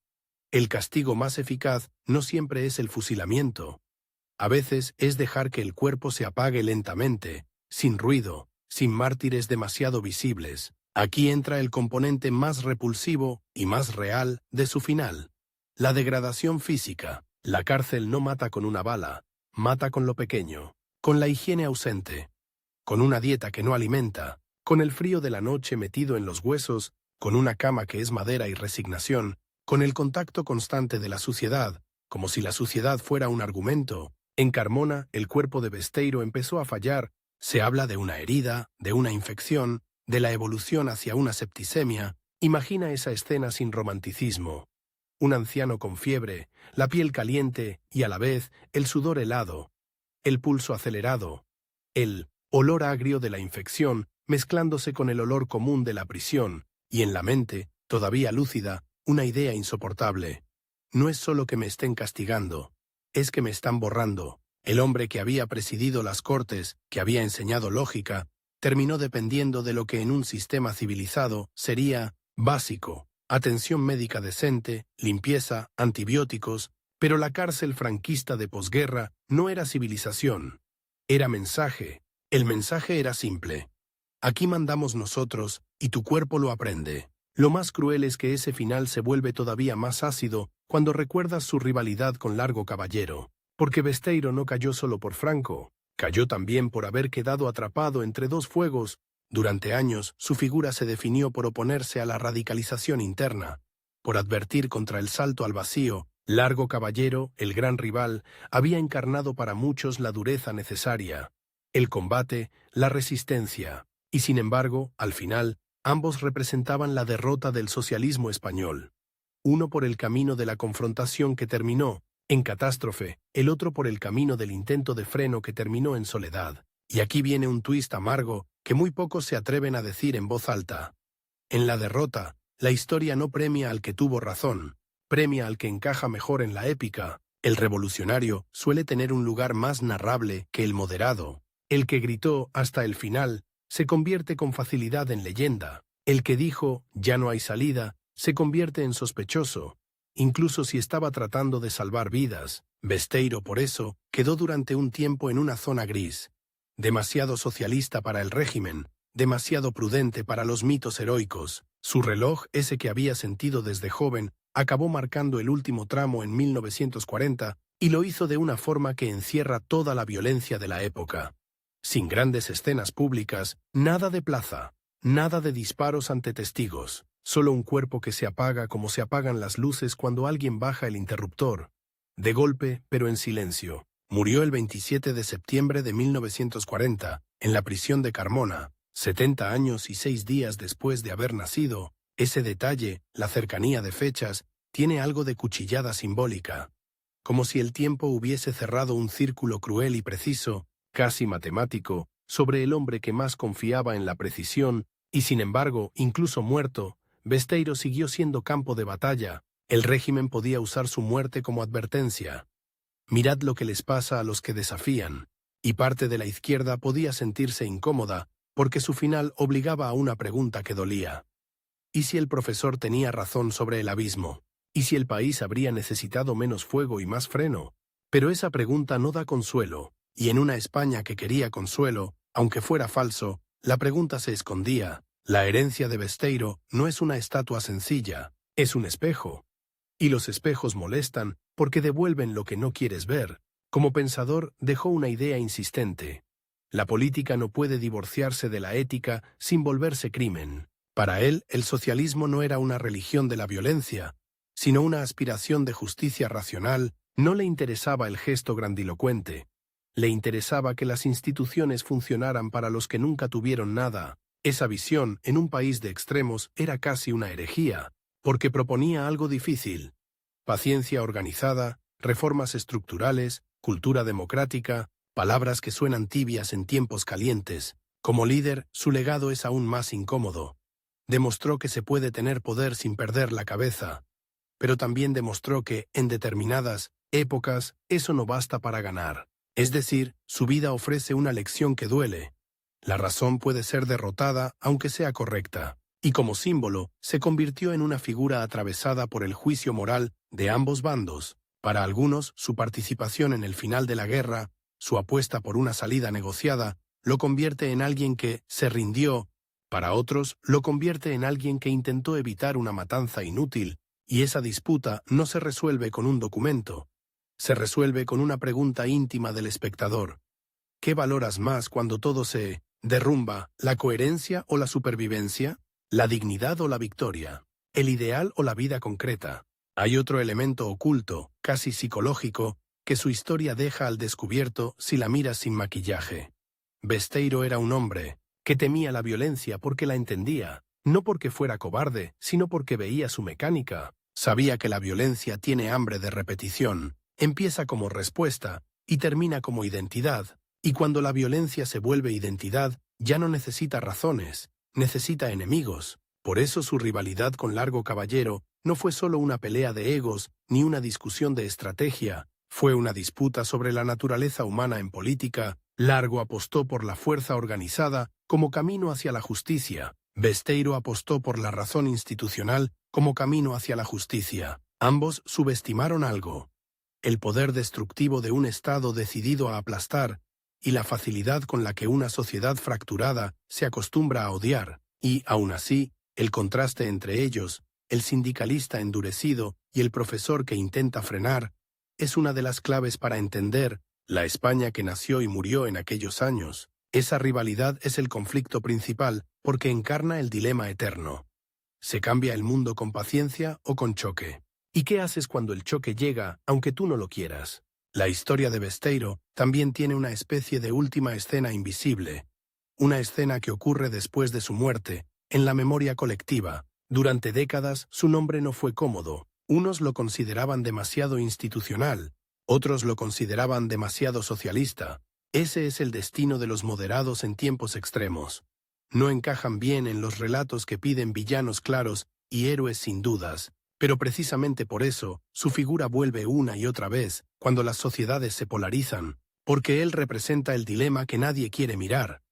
El castigo más eficaz no siempre es el fusilamiento. A veces es dejar que el cuerpo se apague lentamente, sin ruido, sin mártires demasiado visibles. Aquí entra el componente más repulsivo y más real de su final: la degradación física. La cárcel no mata con una bala, mata con lo pequeño, con la higiene ausente, con una dieta que no alimenta, con el frío de la noche metido en los huesos, con una cama que es madera y resignación, con el contacto constante de la suciedad, como si la suciedad fuera un argumento. En Carmona, el cuerpo de Besteiro empezó a fallar. Se habla de una herida, de una infección, de la evolución hacia una septicemia. Imagina esa escena sin romanticismo. Un anciano con fiebre, la piel caliente y a la vez el sudor helado, el pulso acelerado, el olor agrio de la infección mezclándose con el olor común de la prisión, y en la mente, todavía lúcida, una idea insoportable: no es solo que me estén castigando, es que me están borrando. El hombre que había presidido las cortes, que había enseñado lógica, terminó dependiendo de lo que en un sistema civilizado sería básico: atención médica decente, limpieza, antibióticos. Pero la cárcel franquista de posguerra no era civilización, era mensaje. El mensaje era simple: aquí mandamos nosotros y tu cuerpo lo aprende. Lo más cruel es que ese final se vuelve todavía más ácido cuando recuerdas su rivalidad con Largo Caballero. Porque Besteiro no cayó solo por Franco, cayó también por haber quedado atrapado entre dos fuegos. Durante años, su figura se definió por oponerse a la radicalización interna, por advertir contra el salto al vacío. Largo Caballero, el gran rival, había encarnado para muchos la dureza necesaria, el combate, la resistencia, y sin embargo, al final, ambos representaban la derrota del socialismo español. Uno por el camino de la confrontación que terminó en catástrofe, el otro por el camino del intento de freno que terminó en soledad. Y aquí viene un twist amargo que muy pocos se atreven a decir en voz alta. En la derrota, la historia no premia al que tuvo razón, premia al que encaja mejor en la épica. El revolucionario suele tener un lugar más narrable que el moderado. El que gritó hasta el final se convierte con facilidad en leyenda. El que dijo «ya no hay salida» se convierte en sospechoso, incluso si estaba tratando de salvar vidas. Besteiro, por eso, quedó durante un tiempo en una zona gris. Demasiado socialista para el régimen, demasiado prudente para los mitos heroicos. Su reloj, ese que había sentido desde joven, acabó marcando el último tramo en 1940 y lo hizo de una forma que encierra toda la violencia de la época. Sin grandes escenas públicas, nada de plaza, nada de disparos ante testigos, solo un cuerpo que se apaga como se apagan las luces cuando alguien baja el interruptor. De golpe, pero en silencio. Murió el 27 de septiembre de 1940, en la prisión de Carmona, 70 años y 6 días después de haber nacido. Ese detalle, la cercanía de fechas, tiene algo de cuchillada simbólica. Como si el tiempo hubiese cerrado un círculo cruel y preciso, casi matemático, sobre el hombre que más confiaba en la precisión, y sin embargo, incluso muerto, Besteiro siguió siendo campo de batalla. El régimen podía usar su muerte como advertencia. Mirad lo que les pasa a los que desafían. Y parte de la izquierda podía sentirse incómoda, porque su final obligaba a una pregunta que dolía. ¿Y si el profesor tenía razón sobre el abismo? ¿Y si el país habría necesitado menos fuego y más freno? Pero esa pregunta no da consuelo, y en una España que quería consuelo, aunque fuera falso, la pregunta se escondía. La herencia de Besteiro no es una estatua sencilla, es un espejo. Y los espejos molestan porque devuelven lo que no quieres ver. Como pensador, dejó una idea insistente. La política no puede divorciarse de la ética sin volverse crimen. Para él, el socialismo no era una religión de la violencia, sino una aspiración de justicia racional. No le interesaba el gesto grandilocuente. Le interesaba que las instituciones funcionaran para los que nunca tuvieron nada. Esa visión, en un país de extremos, era casi una herejía, porque proponía algo difícil: paciencia organizada, reformas estructurales, cultura democrática, palabras que suenan tibias en tiempos calientes. Como líder, su legado es aún más incómodo. Demostró que se puede tener poder sin perder la cabeza, pero también demostró que, en determinadas épocas, eso no basta para ganar. Es decir, su vida ofrece una lección que duele. La razón puede ser derrotada, aunque sea correcta. Y como símbolo, se convirtió en una figura atravesada por el juicio moral de ambos bandos. Para algunos, su participación en el final de la guerra, su apuesta por una salida negociada, lo convierte en alguien que se rindió. Para otros, lo convierte en alguien que intentó evitar una matanza inútil, y esa disputa no se resuelve con un documento. Se resuelve con una pregunta íntima del espectador. ¿Qué valoras más cuando todo se derrumba? ¿La coherencia o la supervivencia? ¿La dignidad o la victoria? ¿El ideal o la vida concreta? Hay otro elemento oculto, casi psicológico, que su historia deja al descubierto si la miras sin maquillaje. Besteiro era un hombre que temía la violencia porque la entendía, no porque fuera cobarde, sino porque veía su mecánica. Sabía que la violencia tiene hambre de repetición, empieza como respuesta y termina como identidad, y cuando la violencia se vuelve identidad, ya no necesita razones, necesita enemigos. Por eso su rivalidad con Largo Caballero no fue solo una pelea de egos ni una discusión de estrategia, fue una disputa sobre la naturaleza humana en política. Largo apostó por la fuerza organizada como camino hacia la justicia. Besteiro apostó por la razón institucional como camino hacia la justicia. Ambos subestimaron algo: el poder destructivo de un Estado decidido a aplastar y la facilidad con la que una sociedad fracturada se acostumbra a odiar. Y, aún así, el contraste entre ellos, el sindicalista endurecido y el profesor que intenta frenar, es una de las claves para entender la España que nació y murió en aquellos años. Esa rivalidad es el conflicto principal porque encarna el dilema eterno. ¿Se cambia el mundo con paciencia o con choque? ¿Y qué haces cuando el choque llega, aunque tú no lo quieras? La historia de Besteiro también tiene una especie de última escena invisible, una escena que ocurre después de su muerte, en la memoria colectiva. Durante décadas su nombre no fue cómodo. Unos lo consideraban demasiado institucional, otros lo consideraban demasiado socialista. Ese es el destino de los moderados en tiempos extremos. No encajan bien en los relatos que piden villanos claros y héroes sin dudas, pero precisamente por eso su figura vuelve una y otra vez cuando las sociedades se polarizan, porque él representa el dilema que nadie quiere mirar,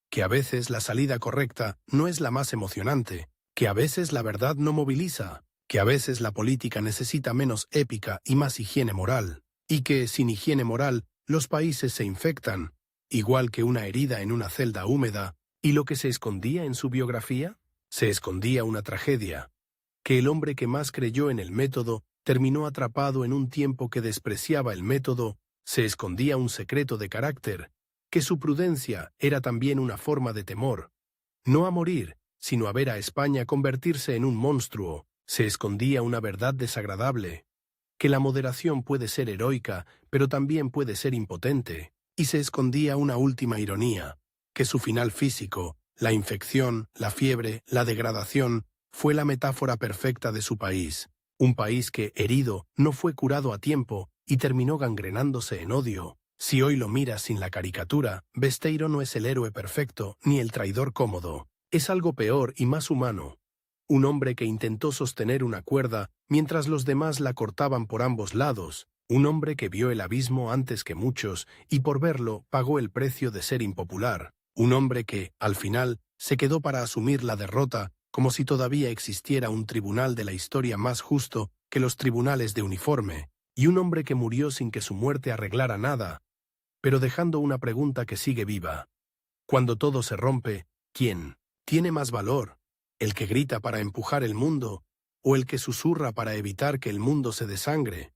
que a veces la salida correcta no es la más emocionante, que a veces la verdad no moviliza, que a veces la política necesita menos épica y más higiene moral, y que, sin higiene moral, los países se infectan, igual que una herida en una celda húmeda. ¿Y lo que se escondía en su biografía? Se escondía una tragedia, que el hombre que más creyó en el método terminó atrapado en un tiempo que despreciaba el método. Se escondía un secreto de carácter, que su prudencia era también una forma de temor, no a morir, sino a ver a España convertirse en un monstruo. Se escondía una verdad desagradable, que la moderación puede ser heroica, pero también puede ser impotente, y se escondía una última ironía, que su final físico, la infección, la fiebre, la degradación, fue la metáfora perfecta de su país, un país que, herido, no fue curado a tiempo y terminó gangrenándose en odio. Si hoy lo miras sin la caricatura, Besteiro no es el héroe perfecto ni el traidor cómodo, es algo peor y más humano. Un hombre que intentó sostener una cuerda mientras los demás la cortaban por ambos lados, un hombre que vio el abismo antes que muchos y por verlo pagó el precio de ser impopular, un hombre que, al final, se quedó para asumir la derrota como si todavía existiera un tribunal de la historia más justo que los tribunales de uniforme, y un hombre que murió sin que su muerte arreglara nada, pero dejando una pregunta que sigue viva. Cuando todo se rompe, ¿quién tiene más valor? ¿El que grita para empujar el mundo o el que susurra para evitar que el mundo se desangre?